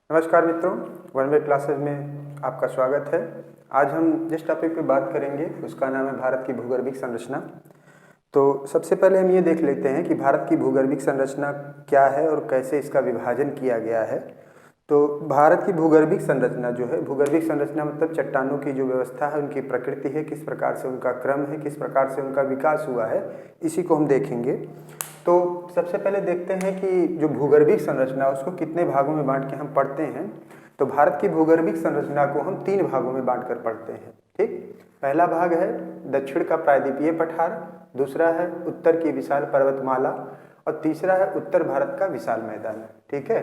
नमस्कार मित्रों, one way classes में आपका स्वागत है। आज हम जिस टॉपिक पे बात करेंगे उसका नाम है भारत की भूगर्भिक संरचना। तो सबसे पहले हम ये देख लेते हैं कि भारत की भूगर्भिक संरचना क्या है और कैसे इसका विभाजन किया गया है। तो भारत की भूगर्भिक संरचना जो है, भूगर्भिक संरचना मतलब चट्टानों की जो व्यवस्था है, उनकी प्रकृति है, किस प्रकार से उनका क्रम है, किस प्रकार से उनका विकास हुआ है, इसी को हम देखेंगे। तो सबसे पहले देखते हैं कि जो भूगर्भिक संरचना उसको कितने भागों में बांट के हम पढ़ते हैं। तो भारत की भूगर्भिक संरचना को हम 3 भागों में बांट कर पढ़ते हैं। ठीक, पहला भाग है दक्षिण का प्रायद्वीपीय पठार, दूसरा है उत्तर की विशाल पर्वतमाला और तीसरा है उत्तर भारत का विशाल मैदान। ठीक है,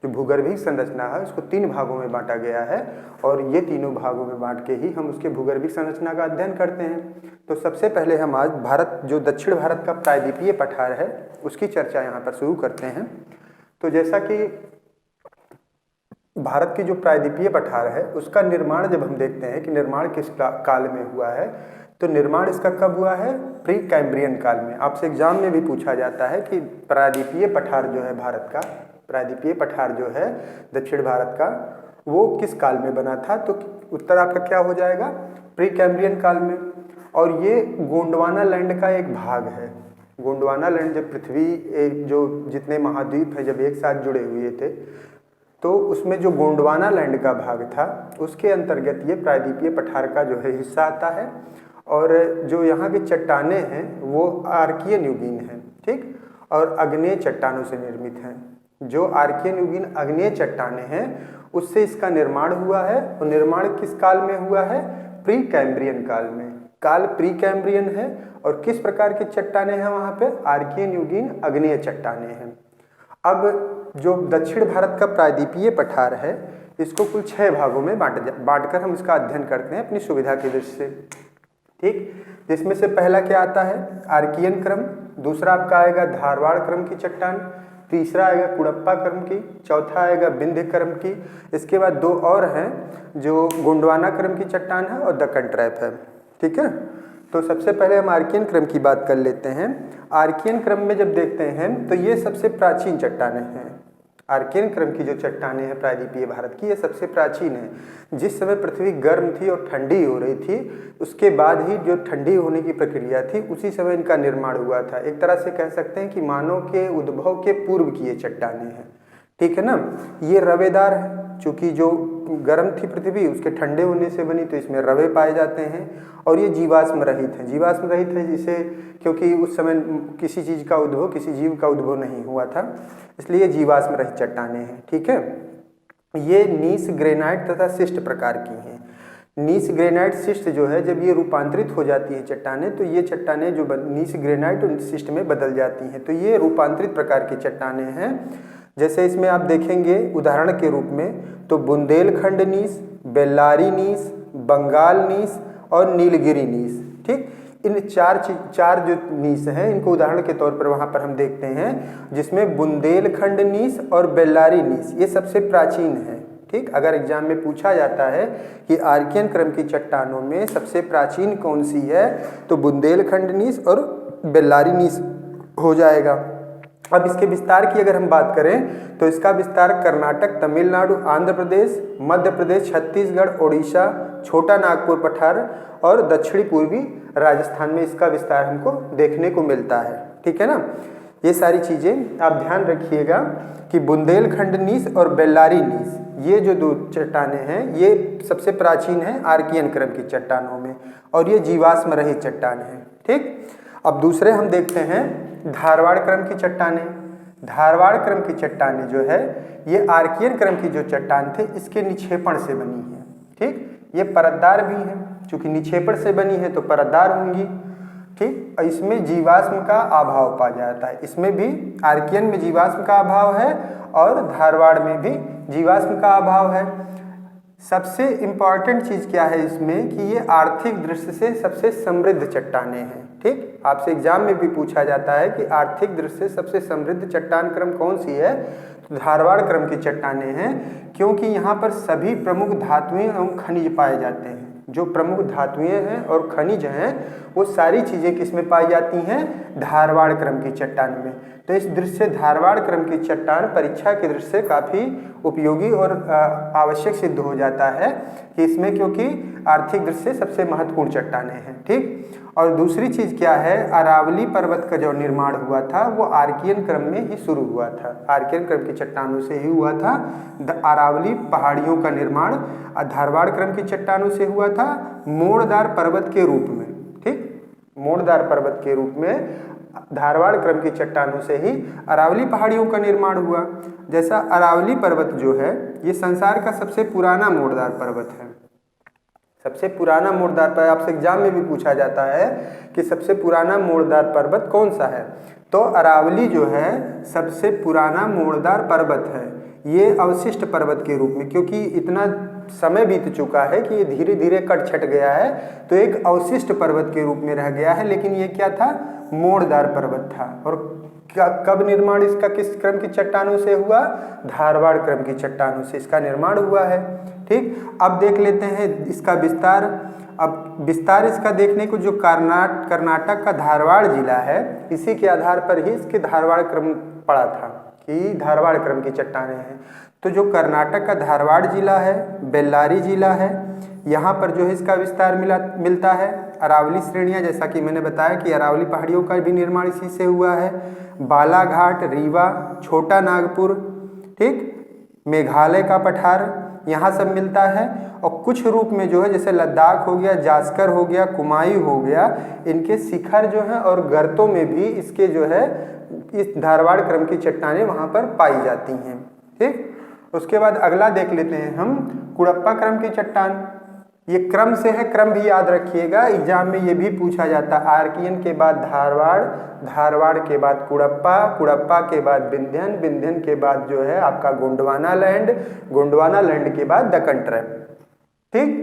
जो भूगर्भिक संरचना है उसको 3 भागों में बांटा गया है और ये तीनों भागों में बांट के ही हम उसके भूगर्भिक संरचना का अध्ययन करते हैं। तो सबसे पहले हम आज भारत जो दक्षिण भारत का प्रायद्वीपीय पठार है उसकी चर्चा यहाँ पर शुरू करते हैं। तो जैसा कि भारत की जो प्रायद्वीपीय पठार है उसका निर्माण जब हम देखते हैं कि निर्माण किस काल में हुआ है, तो निर्माण इसका कब हुआ है? प्री कैम्ब्रियन काल में। आपसे एग्जाम में भी पूछा जाता है कि प्रायद्वीपीय पठार जो है भारत का, प्रायद्वीपीय पठार जो है दक्षिण भारत का, वो किस काल में बना था? तो उत्तर आपका क्या हो जाएगा? प्री कैम्ब्रियन काल में। और ये गोंडवाना लैंड का एक भाग है। गोंडवाना लैंड जब पृथ्वी जो जितने महाद्वीप है जब एक साथ जुड़े हुए थे, तो उसमें जो गोंडवाना लैंड का भाग था उसके अंतर्गत ये प्रायद्वीपीय पठार का जो है हिस्सा आता है। और जो यहाँ की चट्टाने हैं वो आर्कियन युगीन हैं। ठीक, और आग्नेय चट्टानों से निर्मित हैं। जो आर्कियन युगीन आग्नेय चट्टाने हैं उससे इसका निर्माण हुआ है। और निर्माण किस काल में हुआ है? प्री कैम्ब्रियन काल में। काल प्री कैम्ब्रियन है। और किस प्रकार की चट्टाने हैं वहाँ पे? आर्कियन युगीन आग्नेय चट्टाने हैं। अब जो दक्षिण भारत का प्रायद्वीपीय पठार है इसको कुल 6 भागों में बांटकर हम इसका अध्ययन करते हैं अपनी सुविधा की दृष्टि से। ठीक, जिसमें से पहला क्या आता है? आर्कियन क्रम, दूसरा आपका आएगा धारवाड़ क्रम की चट्टान, तीसरा आएगा कुड़प्पा क्रम की, चौथा आएगा विंध्य क्रम की। इसके बाद 2 और हैं जो गोंडवाना क्रम की चट्टान है और दक्कन ट्रैप है। ठीक है, तो सबसे पहले हम आर्कियन क्रम की बात कर लेते हैं। आर्कियन क्रम में जब देखते हैं तो ये सबसे प्राचीन चट्टानें हैं। आर्कियन क्रम की जो चट्टानें हैं प्रायद्वीपीय भारत की, ये सबसे प्राचीन है। जिस समय पृथ्वी गर्म थी और ठंडी हो रही थी, उसके बाद ही जो ठंडी होने की प्रक्रिया थी उसी समय इनका निर्माण हुआ था। एक तरह से कह सकते हैं कि मानव के उद्भव के पूर्व की ये चट्टानें हैं। ठीक है ना, ये रवेदार है। चूँकि जो गर्म थी पृथ्वी उसके ठंडे होने से बनी तो इसमें रवे पाए जाते हैं। और ये जीवाश्म रहित है। जीवाश्म रहित है जिसे, क्योंकि उस समय किसी चीज़ का उद्भव, किसी जीव का उद्भव नहीं हुआ था, इसलिए जीवाश्म रहित चट्टानें हैं। ठीक है, ये नीस ग्रेनाइट तथा शिस्ट प्रकार की हैं। नीस ग्रेनाइट शिस्ट जो है, जब ये रूपांतरित हो जाती हैं चट्टानें, तो ये चट्टानें जो नीस ग्रेनाइट और शिस्ट में बदल जाती हैं। तो ये रूपांतरित प्रकार की चट्टानें हैं। जैसे इसमें आप देखेंगे उदाहरण के रूप में, तो बुंदेलखंड नीस, बेल्लारी नीस, बंगाल नीस और नीलगिरी नीस। ठीक, इन चार जो नीस हैं इनको उदाहरण के तौर पर वहाँ पर हम देखते हैं, जिसमें बुंदेलखंड नीस और बेल्लारी नीस ये सबसे प्राचीन है। ठीक, अगर एग्जाम में पूछा जाता है कि आर्कियन क्रम की चट्टानों में सबसे प्राचीन कौन सी है, तो बुंदेलखंड नीस और बेल्लारी नीस हो जाएगा। अब इसके विस्तार की अगर हम बात करें तो इसका विस्तार कर्नाटक, तमिलनाडु, आंध्र प्रदेश, मध्य प्रदेश, छत्तीसगढ़, ओडिशा, छोटा नागपुर पठार और दक्षिणी पूर्वी राजस्थान में इसका विस्तार हमको देखने को मिलता है। ठीक है ना, ये सारी चीज़ें आप ध्यान रखिएगा कि बुंदेलखंड नीस और बेल्लारी नीस ये जो 2 चट्टानें हैं ये सबसे प्राचीन हैं आर्कियन क्रम की चट्टानों में, और ये जीवाश्म रहित चट्टान हैं। ठीक, अब दूसरे हम देखते हैं धारवाड़ क्रम की चट्टानें। धारवाड़ क्रम की चट्टानें जो है ये आर्कियन क्रम की जो चट्टान थे इसके निक्षेपण से बनी है। ठीक, ये परतदार भी हैं, चूंकि निक्षेपण से बनी है तो परतदार होंगी। ठीक, इसमें जीवाश्म का अभाव पाया जाता है। इसमें भी आर्कियन में जीवाश्म का अभाव है और धारवाड़ में भी जीवाश्म का अभाव है। सबसे इम्पॉर्टेंट चीज़ क्या है इसमें कि ये आर्थिक दृष्टि से सबसे समृद्ध चट्टानें हैं। ठीक, आपसे एग्जाम में भी पूछा जाता है कि आर्थिक दृष्टि से सबसे समृद्ध चट्टान क्रम कौन सी है, तो धारवाड़ क्रम की चट्टानें हैं, क्योंकि यहाँ पर सभी प्रमुख धातुएं एवं खनिज पाए जाते हैं। जो प्रमुख धातुएं हैं और खनिज हैं वो सारी चीज़ें किस में पाई जाती हैं? धारवाड़ क्रम की चट्टान में। तो इस दृष्टि से धारवाड़ क्रम की चट्टान परीक्षा की दृष्टि से काफ़ी उपयोगी और आवश्यक सिद्ध हो जाता है कि इसमें, क्योंकि आर्थिक दृष्टि से सबसे महत्वपूर्ण चट्टानें हैं। ठीक। और दूसरी चीज़ क्या है, अरावली पर्वत का जो निर्माण हुआ था वो आर्कियन क्रम में ही शुरू हुआ था, आर्कियन क्रम की चट्टानों से ही हुआ था। अरावली पहाड़ियों का निर्माण धारवाड़ क्रम की चट्टानों से हुआ था, मोड़दार पर्वत के रूप में। ठीक, मोड़दार पर्वत के रूप में धारवाड़ क्रम की चट्टानों से ही अरावली पहाड़ियों का निर्माण हुआ। जैसा अरावली पर्वत जो है ये संसार का सबसे पुराना मोड़दार पर्वत है। सबसे पुराना मोड़दार पर्वत आपसे एग्जाम में भी पूछा जाता है कि सबसे पुराना मोड़दार पर्वत कौन सा है, तो अरावली जो है सबसे पुराना मोड़दार पर्वत है। ये अवशिष्ट पर्वत के रूप में, क्योंकि इतना समय बीत चुका है कि ये धीरे धीरे कट छट गया है, तो एक अवशिष्ट पर्वत के रूप में रह गया है। लेकिन ये क्या था? मोड़दार पर्वत था। और कब निर्माण इसका किस क्रम की चट्टानों से हुआ? धारवाड़ क्रम की चट्टानों से इसका निर्माण हुआ है। ठीक, अब देख लेते हैं इसका विस्तार। अब विस्तार इसका देखने को, जो कर्नाटक का धारवाड़ जिला है इसी के आधार पर ही इसके धारवाड़ क्रम पड़ा था कि धारवाड़ क्रम की चट्टानें हैं। तो जो कर्नाटक का धारवाड़ जिला है, बेल्लारी जिला है, यहाँ पर जो है इसका विस्तार मिलता है। अरावली श्रेणियाँ, जैसा कि मैंने बताया कि अरावली पहाड़ियों का भी निर्माण इसी से हुआ है। बालाघाट, रीवा, छोटा नागपुर, ठीक, मेघालय का पठार, यहाँ सब मिलता है। और कुछ रूप में जो है जैसे लद्दाख हो गया, जास्कर हो गया, कुमायूं हो गया, इनके शिखर जो हैं और गर्तों में भी इसके जो है इस धारवाड़ क्रम की चट्टानें वहाँ पर पाई जाती हैं। ठीक, उसके बाद अगला देख लेते हैं हम कुड़प्पा क्रम की चट्टान। ये क्रम से है, क्रम भी याद रखिएगा, एग्जाम में ये भी पूछा जाता है। आर्कियन के बाद धारवाड़, धारवाड़ के बाद कुड़प्पा, कुड़प्पा के बाद विंध्यन, विंध्यन के बाद जो है आपका गोंडवाना लैंड, गोंडवाना लैंड के बाद दक्कन ट्रैप। ठीक,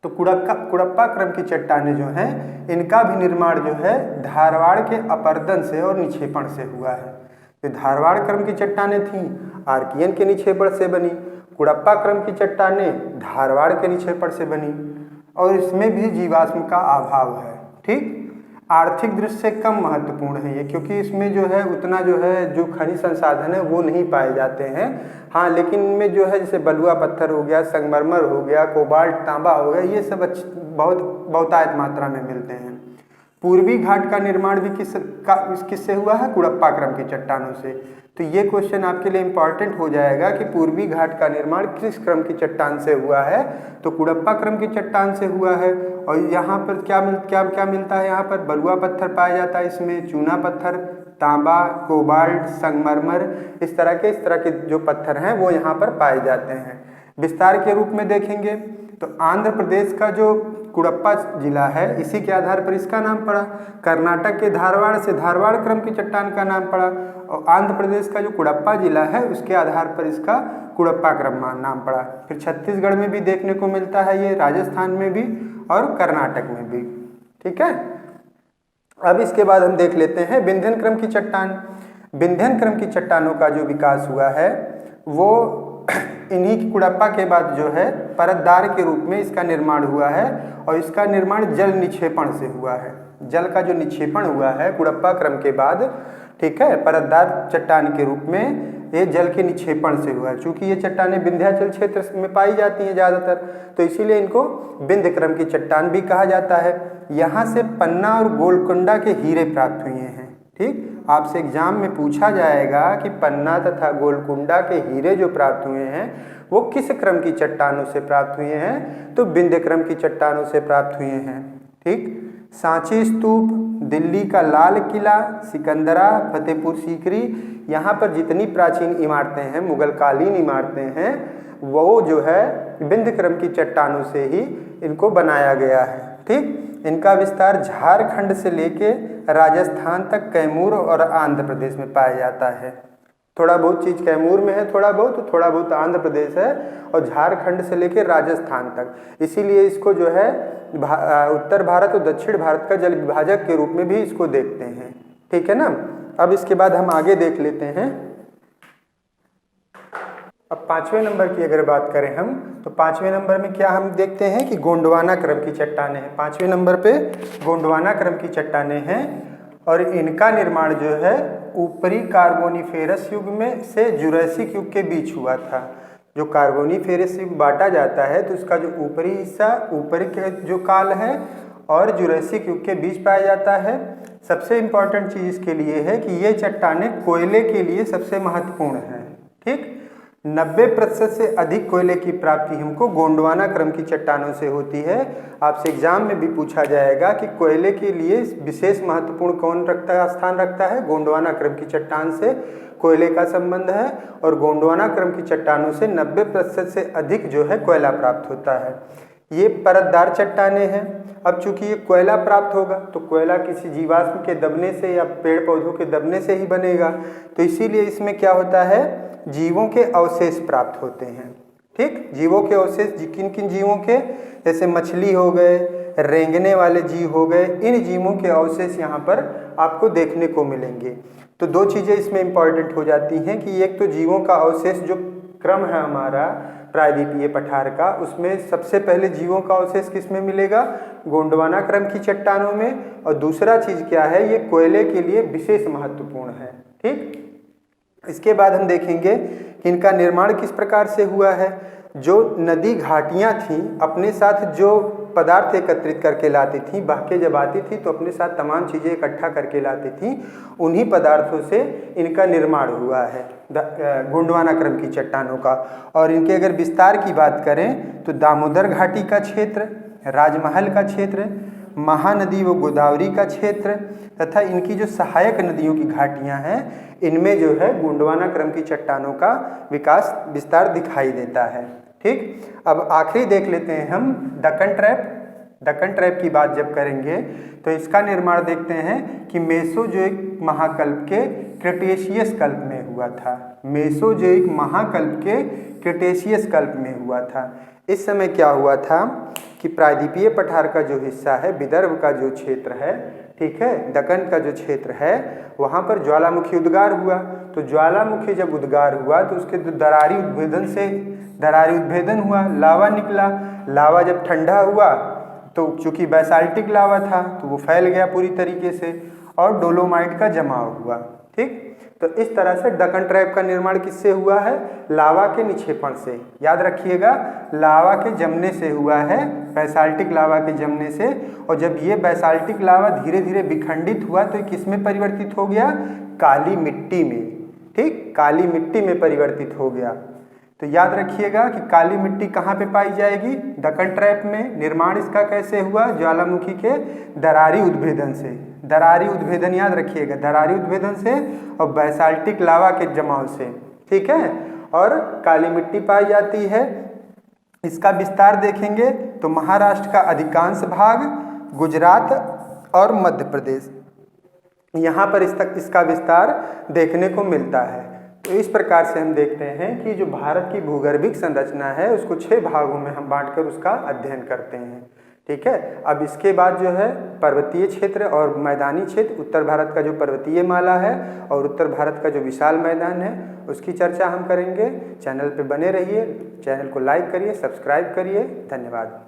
तो कुड़प्पा क्रम की चट्टानें जो हैं इनका भी निर्माण जो है धारवाड़ के अपर्दन से और निक्षेपण से हुआ है। तो धारवाड़ क्रम की चट्टानें थीं, आर्कियन के निक्षेपण से बनी। कुड़प्पा क्रम की चट्टानें धारवाड़ के निक्षेपण से बनी और इसमें भी जीवाश्म का अभाव है। ठीक, आर्थिक दृष्टि से कम महत्वपूर्ण है ये, क्योंकि इसमें जो है उतना जो है जो खनिज संसाधन है वो नहीं पाए जाते हैं। हाँ, लेकिन इनमें जो है जैसे बलुआ पत्थर हो गया, संगमरमर हो गया, कोबाल्ट, तांबा हो गया, ये सब बहुतायत मात्रा में मिलते हैं। पूर्वी घाट का निर्माण भी किससे हुआ है? कुड़प्पा क्रम की चट्टानों से। तो ये क्वेश्चन आपके लिए इम्पॉर्टेंट हो जाएगा कि पूर्वी घाट का निर्माण किस क्रम की चट्टान से हुआ है? तो कुड़प्पा क्रम की चट्टान से हुआ है। और यहाँ पर क्या मिलता है? यहाँ पर बलुआ पत्थर पाया जाता है, इसमें चूना पत्थर, तांबा, कोबाल्ट, संगमरमर, इस तरह के जो पत्थर हैं वो यहाँ पर पाए जाते हैं। विस्तार के रूप में देखेंगे तो आंध्र प्रदेश का जो कुड़प्पा जिला है इसी के आधार पर इसका नाम पड़ा। कर्नाटक के धारवाड़ से धारवाड़ क्रम की चट्टान का नाम पड़ा और आंध्र प्रदेश का जो कुड़प्पा जिला है उसके आधार पर इसका कुड़प्पा क्रम नाम पड़ा। फिर छत्तीसगढ़ में भी देखने को मिलता है ये, राजस्थान में भी और कर्नाटक में भी। ठीक है, अब इसके बाद हम देख लेते हैं विंध्यन क्रम की चट्टान। विंध्यन क्रम की चट्टानों का जो विकास हुआ है वो इन्हीं की कुड़प्पा के बाद जो है परतदार के रूप में इसका निर्माण हुआ है और इसका निर्माण जल निक्षेपण से हुआ है। जल का जो निक्षेपण हुआ है कुड़प्पा क्रम के बाद, ठीक है, परतदार चट्टान के रूप में ये जल के निक्षेपण से हुआ है। चूंकि ये चट्टानें विंध्याचल क्षेत्र में पाई जाती हैं ज़्यादातर, तो इसीलिए इनको विंध्य क्रम की चट्टान भी कहा जाता है। यहाँ से पन्ना और गोलकुंडा के हीरे प्राप्त हुए हैं। ठीक, आपसे एग्जाम में पूछा जाएगा कि पन्ना तथा गोलकुंडा के हीरे जो प्राप्त हुए हैं वो किस क्रम की चट्टानों से प्राप्त हुए हैं? तो विंध्य क्रम की चट्टानों से प्राप्त हुए हैं। ठीक, सांची स्तूप, दिल्ली का लाल किला, सिकंदरा, फतेहपुर सीकरी, यहाँ पर जितनी प्राचीन इमारतें हैं, मुगलकालीन इमारतें हैं, वो जो है विंध्य क्रम की चट्टानों से ही इनको बनाया गया है। ठीक, इनका विस्तार झारखंड से लेके राजस्थान तक कैमूर और आंध्र प्रदेश में पाया जाता है। थोड़ा बहुत चीज़ कैमूर में है, थोड़ा बहुत आंध्र प्रदेश है और झारखंड से लेके राजस्थान तक। इसीलिए इसको जो है उत्तर भारत और दक्षिण भारत का जल विभाजक के रूप में भी इसको देखते हैं। ठीक है ना। अब इसके बाद हम आगे देख लेते हैं अब 5वें नंबर की अगर बात करें हम, तो 5वें नंबर में क्या हम देखते हैं कि गोंडवाना क्रम की चट्टानें हैं। 5वें नंबर पे गोंडवाना क्रम की चट्टानें हैं और इनका निर्माण जो है ऊपरी कार्बोनिफेरस युग में से जुरैसिक युग के बीच हुआ था। जो कार्बोनिफेरस युग बांटा जाता है तो उसका जो ऊपरी हिस्सा ऊपरी के जो काल है और जुरैसिक युग के बीच पाया जाता है। सबसे इम्पॉर्टेंट चीज़ इसके लिए है कि ये चट्टानें कोयले के लिए सबसे महत्वपूर्ण हैं। ठीक, 90% से अधिक कोयले की प्राप्ति हमको गोंडवाना क्रम की चट्टानों से होती है। आपसे एग्जाम में भी पूछा जाएगा कि कोयले के लिए विशेष महत्वपूर्ण कौन स्थान रखता है। गोंडवाना क्रम की चट्टान से कोयले का संबंध है और गोंडवाना क्रम की चट्टानों से 90% से अधिक जो है कोयला प्राप्त होता है। ये परतदार चट्टानें हैं। अब चूंकि ये कोयला प्राप्त होगा तो कोयला किसी जीवाश्म के दबने से या पेड़ पौधों के दबने से ही बनेगा, तो इसीलिए इसमें क्या होता है, जीवों के अवशेष प्राप्त होते हैं। ठीक, जीवों के अवशेष किन किन जीवों के, जैसे मछली हो गए, रेंगने वाले जीव हो गए, इन जीवों के अवशेष यहाँ पर आपको देखने को मिलेंगे। तो दो चीज़ें इसमें इम्पॉर्टेंट हो जाती हैं कि एक तो जीवों का अवशेष जो क्रम है हमारा प्रायद्वीपीय पठार का, उसमें सबसे पहले जीवों का अवशेष किस में मिलेगा, गोंडवाना क्रम की चट्टानों में। और दूसरा चीज़ क्या है, ये कोयले के लिए विशेष महत्वपूर्ण है। ठीक, इसके बाद हम देखेंगे कि इनका निर्माण किस प्रकार से हुआ है। जो नदी घाटियाँ थीं अपने साथ जो पदार्थ एकत्रित करके लाती थीं, बह के जब आती थी तो अपने साथ तमाम चीज़ें इकट्ठा करके लाती थीं, उन्हीं पदार्थों से इनका निर्माण हुआ है गोंडवाना क्रम की चट्टानों का। और इनके अगर विस्तार की बात करें तो दामोदर घाटी का क्षेत्र, राजमहल का क्षेत्र, महानदी व गोदावरी का क्षेत्र तथा इनकी जो सहायक नदियों की घाटियां हैं, इनमें जो है गोंडवाना क्रम की चट्टानों का विकास विस्तार दिखाई देता है। ठीक, अब आखिरी देख लेते हैं हम दक्कन ट्रैप। दक्कन ट्रैप की बात जब करेंगे तो इसका निर्माण देखते हैं कि मेसोजोइक महाकल्प के क्रेटेशियस कल्प में हुआ था। मेसोजोइक महाकल्प के क्रेटेशियस कल्प में हुआ था। इस समय क्या हुआ था कि प्रायद्वीपीय पठार का जो हिस्सा है, विदर्भ का जो क्षेत्र है, ठीक है, दक्कन का जो क्षेत्र है, वहाँ पर ज्वालामुखी उद्गार हुआ। तो ज्वालामुखी जब उद्गार हुआ तो उसके दरारी उद्भेदन हुआ, लावा निकला। लावा जब ठंडा हुआ तो चूंकि बैसाल्टिक लावा था तो वो फैल गया पूरी तरीके से और डोलोमाइट का जमाव हुआ। ठीक, तो इस तरह से दक्कन ट्रैप का निर्माण किससे हुआ है, लावा के निक्षेपण से। याद रखिएगा, लावा के जमने से हुआ है, बैसाल्टिक लावा के जमने से। और जब ये बैसाल्टिक लावा धीरे धीरे विखंडित हुआ तो किस में परिवर्तित हो गया, काली मिट्टी में। ठीक, काली मिट्टी में परिवर्तित हो गया। तो याद रखिएगा कि काली मिट्टी कहाँ पे पाई जाएगी, दक्कन ट्रैप में। निर्माण इसका कैसे हुआ, ज्वालामुखी के दरारी उद्भेदन से। दरारी उद्भेदन याद रखिएगा, दरारी उद्भेदन से और बैसाल्टिक लावा के जमाव से। ठीक है, और काली मिट्टी पाई जाती है। इसका विस्तार देखेंगे तो महाराष्ट्र का अधिकांश भाग, गुजरात और मध्य प्रदेश, यहाँ पर इसका विस्तार देखने को मिलता है। तो इस प्रकार से हम देखते हैं कि जो भारत की भूगर्भिक संरचना है उसको 6 भागों में हम बांटकर उसका अध्ययन करते हैं। ठीक है, अब इसके बाद जो है पर्वतीय क्षेत्र और मैदानी क्षेत्र, उत्तर भारत का जो पर्वतीय माला है और उत्तर भारत का जो विशाल मैदान है, उसकी चर्चा हम करेंगे। चैनल पे बने रहिए, चैनल को लाइक करिए, सब्सक्राइब करिए। धन्यवाद।